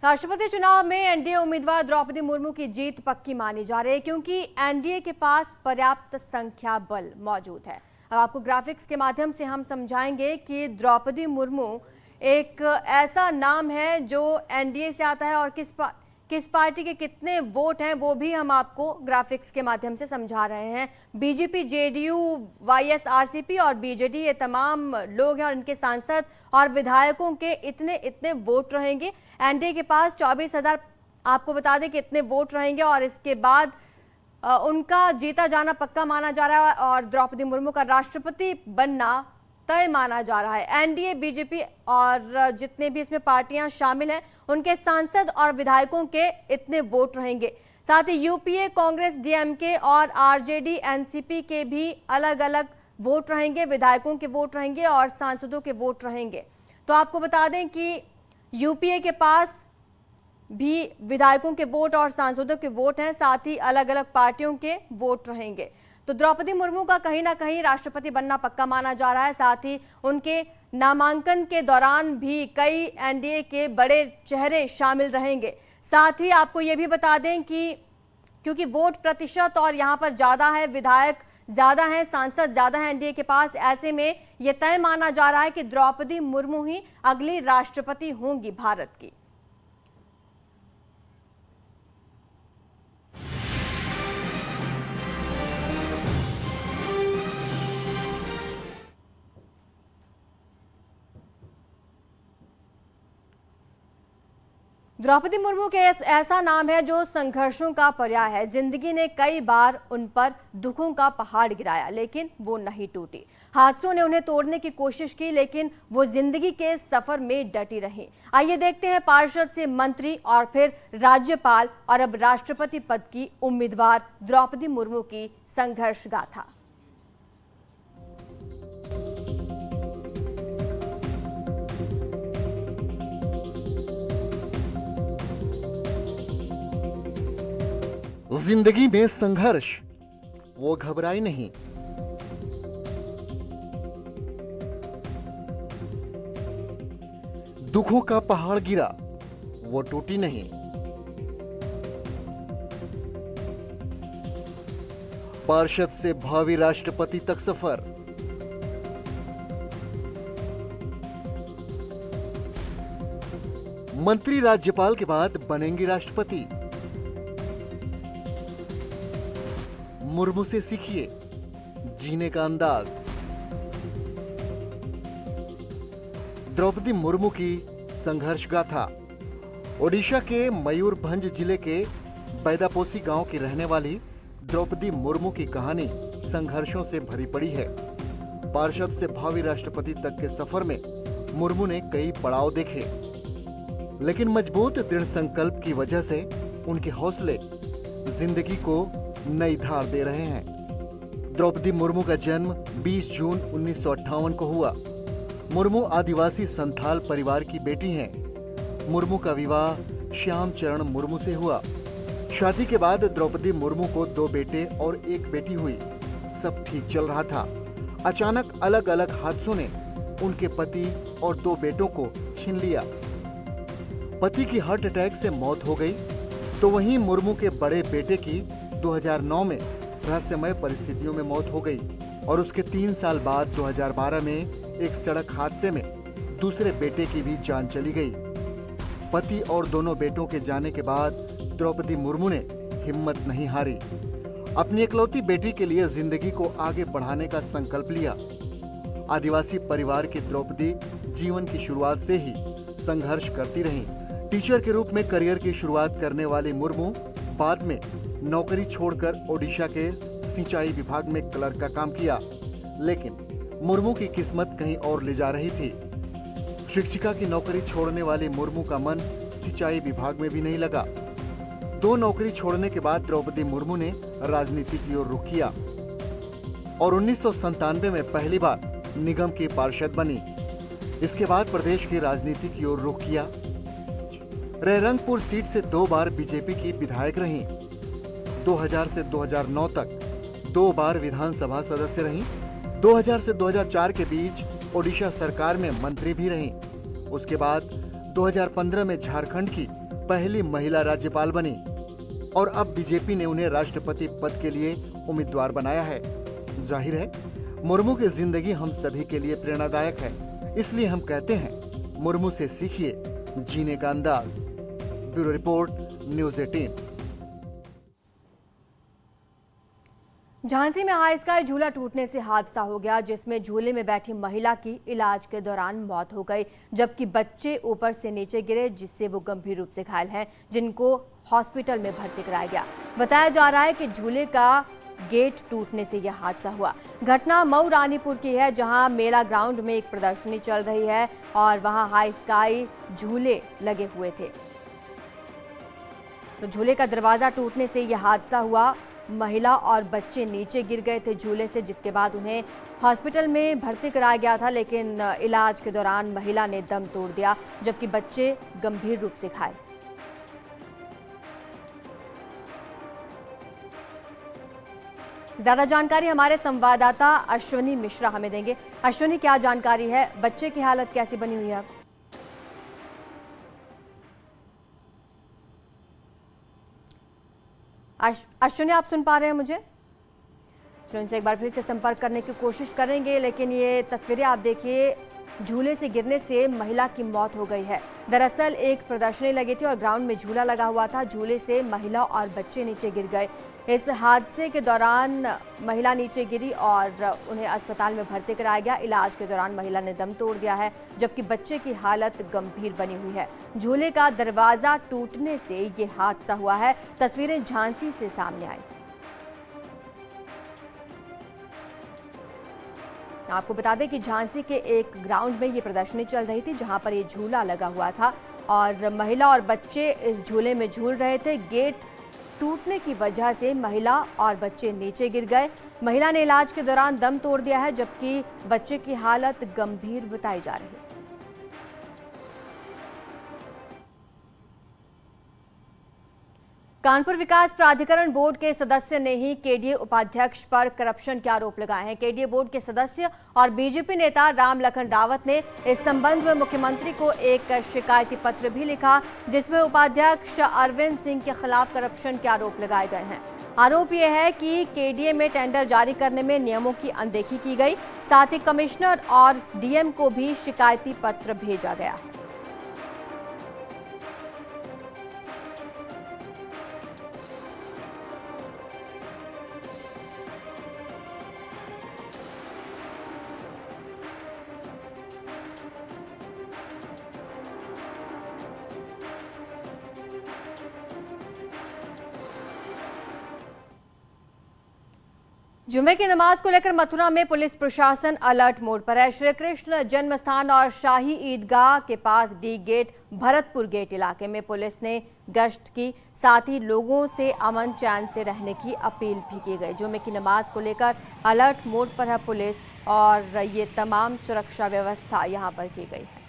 राष्ट्रपति चुनाव में एनडीए उम्मीदवार द्रौपदी मुर्मू की जीत पक्की मानी जा रही है क्योंकि एनडीए के पास पर्याप्त संख्या बल मौजूद है। अब आपको ग्राफिक्स के माध्यम से हम समझाएंगे कि द्रौपदी मुर्मू एक ऐसा नाम है जो एनडीए से आता है और किस पार्टी के कितने वोट हैं वो भी हम आपको ग्राफिक्स के माध्यम से समझा रहे हैं। बीजेपी, जेडीयू, वाईएसआरसीपी और बीजेडी ये तमाम लोग हैं और इनके सांसद और विधायकों के इतने वोट रहेंगे। एनडीए के पास 24,000 आपको बता दें कि इतने वोट रहेंगे और इसके बाद उनका जीता जाना पक्का माना जा रहा है और द्रौपदी मुर्मू का राष्ट्रपति बनना तय माना जा रहा है। एनडीए, बीजेपी और जितने भी इसमें पार्टियां शामिल हैं उनके सांसद और विधायकों के इतने वोट रहेंगे। साथ ही यूपीए, कांग्रेस, डीएमके और आरजेडी, एनसीपी के भी अलग अलग वोट रहेंगे, विधायकों के वोट रहेंगे और सांसदों के वोट रहेंगे। तो आपको बता दें कि यूपीए के पास भी विधायकों के वोट और सांसदों के वोट हैं, साथ ही अलग अलग पार्टियों के वोट रहेंगे। तो द्रौपदी मुर्मू का कहीं ना कहीं राष्ट्रपति बनना पक्का माना जा रहा है। साथ ही उनके नामांकन के दौरान भी कई एनडीए के बड़े चेहरे शामिल रहेंगे। साथ ही आपको ये भी बता दें कि क्योंकि वोट प्रतिशत और यहाँ पर ज़्यादा है, विधायक ज़्यादा हैं, सांसद ज़्यादा हैं एनडीए के पास, ऐसे में ये तय माना जा रहा है कि द्रौपदी मुर्मू ही अगली राष्ट्रपति होंगी भारत की। द्रौपदी मुर्मू के ऐसा नाम है जो संघर्षों का पर्याय है। जिंदगी ने कई बार उन पर दुखों का पहाड़ गिराया लेकिन वो नहीं टूटी। हादसों ने उन्हें तोड़ने की कोशिश की लेकिन वो जिंदगी के सफर में डटी रही। आइए देखते हैं पार्षद से मंत्री और फिर राज्यपाल और अब राष्ट्रपति पद की उम्मीदवार द्रौपदी मुर्मू की संघर्ष गाथा। जिंदगी में संघर्ष, वो घबराई नहीं। दुखों का पहाड़ गिरा, वो टूटी नहीं। पार्षद से भावी राष्ट्रपति तक सफर, मंत्री राज्यपाल के बाद बनेंगी राष्ट्रपति। मुर्मू से सीखिए जीने का अंदाज। द्रौपदी मुर्मू की संघर्ष गाथा। ओडिशा के मयूरभंज जिले के बैदापोसी गांव की रहने वाली द्रौपदी मुर्मू की कहानी संघर्षों से भरी पड़ी है। पार्षद से भावी राष्ट्रपति तक के सफर में मुर्मू ने कई पड़ाव देखे, लेकिन मजबूत दृढ़ संकल्प की वजह से उनके हौसले जिंदगी को नई धार दे रहे हैं। द्रौपदी मुर्मू का जन्म 20 जून 1958 को हुआ। मुर्मू आदिवासी संथाल परिवार की बेटी हैं। मुर्मू का विवाह श्याम चरण मुर्मू से हुआ। शादी के बाद द्रौपदी मुर्मू को 2 बेटे और 1 बेटी हुई। सब ठीक चल रहा था। अचानक अलग अलग हादसों ने उनके पति और 2 बेटों को छीन लिया। पति की हार्ट अटैक से मौत हो गई तो वहीं मुर्मू के बड़े बेटे की 2009 में रहस्यमय परिस्थितियों में मौत हो गई और उसके 3 साल बाद 2012 में एक सड़क हादसे में दूसरे बेटे की भी जान चली गई। पति और दोनों बेटों के जाने के बाद द्रौपदी मुर्मू ने हिम्मत नहीं हारी। अपनी इकलौती बेटी के लिए जिंदगी को आगे बढ़ाने का संकल्प लिया। आदिवासी परिवार की द्रौपदी जीवन की शुरुआत से ही संघर्ष करती रही। टीचर के रूप में करियर की शुरुआत करने वाली मुर्मू बाद में नौकरी छोड़कर ओडिशा के सिंचाई विभाग में क्लर्क का काम किया, लेकिन मुर्मू की किस्मत कहीं और ले जा रही थी। शिक्षिका की नौकरी छोड़ने वाली मुर्मू का मन सिंचाई विभाग में भी नहीं लगा। 2 नौकरी छोड़ने के बाद द्रौपदी मुर्मू ने राजनीति की ओर रुख किया और 1997 में पहली बार निगम की पार्षद बनी। इसके बाद प्रदेश की राजनीति की ओर रुख किया। रेरंगपुर सीट से 2 बार बीजेपी की विधायक रहीं। 2000 से 2009 तक 2 बार विधानसभा सदस्य रहीं। 2000 से 2004 के बीच ओडिशा सरकार में मंत्री भी रहीं। उसके बाद 2015 में झारखंड की पहली महिला राज्यपाल बनी और अब बीजेपी ने उन्हें राष्ट्रपति पद के लिए उम्मीदवार बनाया है। जाहिर है मुर्मू की जिंदगी हम सभी के लिए प्रेरणादायक है, इसलिए हम कहते हैं मुर्मू से सीखिए जीने का अंदाज। Bureau report, news 18। झांसी में हाई स्काई झूला टूटने से हादसा हो गया, जिसमें झूले में बैठी महिला की इलाज के दौरान मौत हो गई, जबकि बच्चे ऊपर से नीचे गिरे, जिससे वो गंभीर रूप से घायल हैं, जिनको हॉस्पिटल में भर्ती कराया गया। बताया जा रहा है कि झूले का गेट टूटने से यह हादसा हुआ। घटना मऊ रानीपुर की है, जहां मेला ग्राउंड में एक प्रदर्शनी चल रही है और वहां हाई स्काई झूले लगे हुए थे। तो झूले का दरवाजा टूटने से यह हादसा हुआ। महिला और बच्चे नीचे गिर गए थे झूले से, जिसके बाद उन्हें हॉस्पिटल में भर्ती कराया गया था, लेकिन इलाज के दौरान महिला ने दम तोड़ दिया, जबकि बच्चे गंभीर रूप से घायल। ज्यादा जानकारी हमारे संवाददाता अश्विनी मिश्रा हमें देंगे। अश्विनी, क्या जानकारी है? बच्चे की हालत कैसी बनी हुई है अब? अश्विनी, आप सुन पा रहे हैं मुझे? चलो इनसे एक बार फिर से संपर्क करने की कोशिश करेंगे, लेकिन ये तस्वीरें आप देखिए, झूले से गिरने से महिला की मौत हो गई है। दरअसल एक प्रदर्शनी लगी थी और ग्राउंड में झूला लगा हुआ था, झूले से महिला और बच्चे नीचे गिर गए। इस हादसे के दौरान महिला नीचे गिरी और उन्हें अस्पताल में भर्ती कराया गया। इलाज के दौरान महिला ने दम तोड़ दिया है, जबकि बच्चे की हालत गंभीर बनी हुई है। झूले का दरवाजा टूटने से ये हादसा हुआ है। तस्वीरें झांसी से सामने आई। आपको बता दें कि झांसी के एक ग्राउंड में ये प्रदर्शनी चल रही थी, जहां पर ये झूला लगा हुआ था और महिला और बच्चे इस झूले में झूल रहे थे। गेट टूटने की वजह से महिला और बच्चे नीचे गिर गए। महिला ने इलाज के दौरान दम तोड़ दिया है, जबकि बच्चे की हालत गंभीर बताई जा रही है। कानपुर विकास प्राधिकरण बोर्ड के सदस्य ने ही केडीए उपाध्यक्ष पर करप्शन के आरोप लगाए हैं। केडीए बोर्ड के सदस्य और बीजेपी नेता राम लखन रावत ने इस संबंध में मुख्यमंत्री को एक शिकायती पत्र भी लिखा, जिसमें उपाध्यक्ष अरविंद सिंह के खिलाफ करप्शन के आरोप लगाए गए हैं। आरोप यह है कि केडीए में टेंडर जारी करने में नियमों की अनदेखी की गई, साथ ही कमिश्नर और डीएम को भी शिकायती पत्र भेजा गया है। जुमे की नमाज को लेकर मथुरा में पुलिस प्रशासन अलर्ट मोड पर है। श्री कृष्ण जन्म स्थान और शाही ईदगाह के पास डी गेट, भरतपुर गेट इलाके में पुलिस ने गश्त की, साथ ही लोगों से अमन चैन से रहने की अपील भी की गई। जुमे की नमाज को लेकर अलर्ट मोड पर है पुलिस और ये तमाम सुरक्षा व्यवस्था यहां पर की गई है।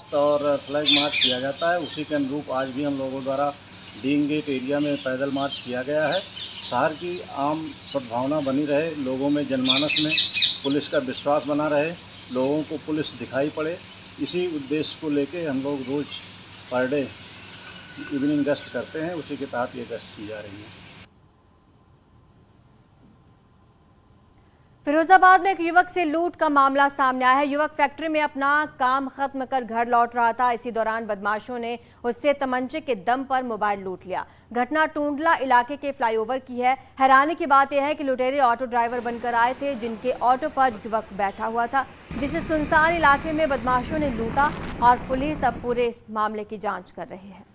और फ्लैग मार्च किया जाता है, उसी के अनुरूप आज भी हम लोगों द्वारा डीन गेट एरिया में पैदल मार्च किया गया है। शहर की आम सद्भावना बनी रहे, लोगों में जनमानस में पुलिस का विश्वास बना रहे, लोगों को पुलिस दिखाई पड़े, इसी उद्देश्य को लेके हम लोग रोज़ पर डे इवनिंग गश्त करते हैं। उसी के तहत ये गश्त की जा रही है। फिरोजाबाद में एक युवक से लूट का मामला सामने आया है। युवक फैक्ट्री में अपना काम खत्म कर घर लौट रहा था। इसी दौरान बदमाशों ने उससे तमंचे के दम पर मोबाइल लूट लिया। घटना टूंडला इलाके के फ्लाईओवर की है। हैरानी की बात यह है कि लुटेरे ऑटो ड्राइवर बनकर आए थे, जिनके ऑटो पर युवक बैठा हुआ था, जिसे सुनसान इलाके में बदमाशों ने लूटा और पुलिस अब पूरे इस मामले की जाँच कर रही है।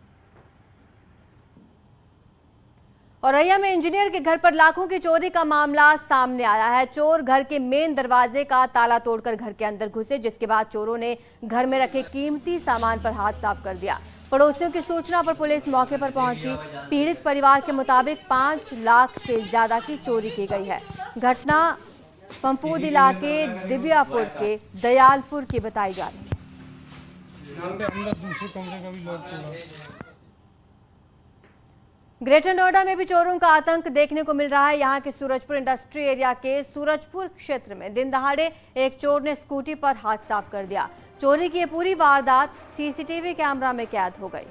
औरैया में इंजीनियर के घर पर लाखों की चोरी का मामला सामने आया है। चोर घर के मेन दरवाजे का ताला तोड़कर घर के अंदर घुसे, जिसके बाद चोरों ने घर में रखे कीमती सामान पर हाथ साफ कर दिया। पड़ोसियों की सूचना पर पुलिस मौके पर पहुंची। पीड़ित परिवार के मुताबिक 5 लाख से ज्यादा की चोरी की गई है। घटना पंफूद इलाके दिव्यापुर के दयालपुर की बताई जा रही है। के अंदर दूसरे कमरे का भी लॉक तोड़ा। ग्रेटर नोएडा में भी चोरों का आतंक देखने को मिल रहा है। यहाँ के सूरजपुर इंडस्ट्री एरिया के सूरजपुर क्षेत्र में दिन दहाड़े एक चोर ने स्कूटी पर हाथ साफ कर दिया। चोरी की ये पूरी वारदात सीसीटीवी कैमरा में कैद हो गई।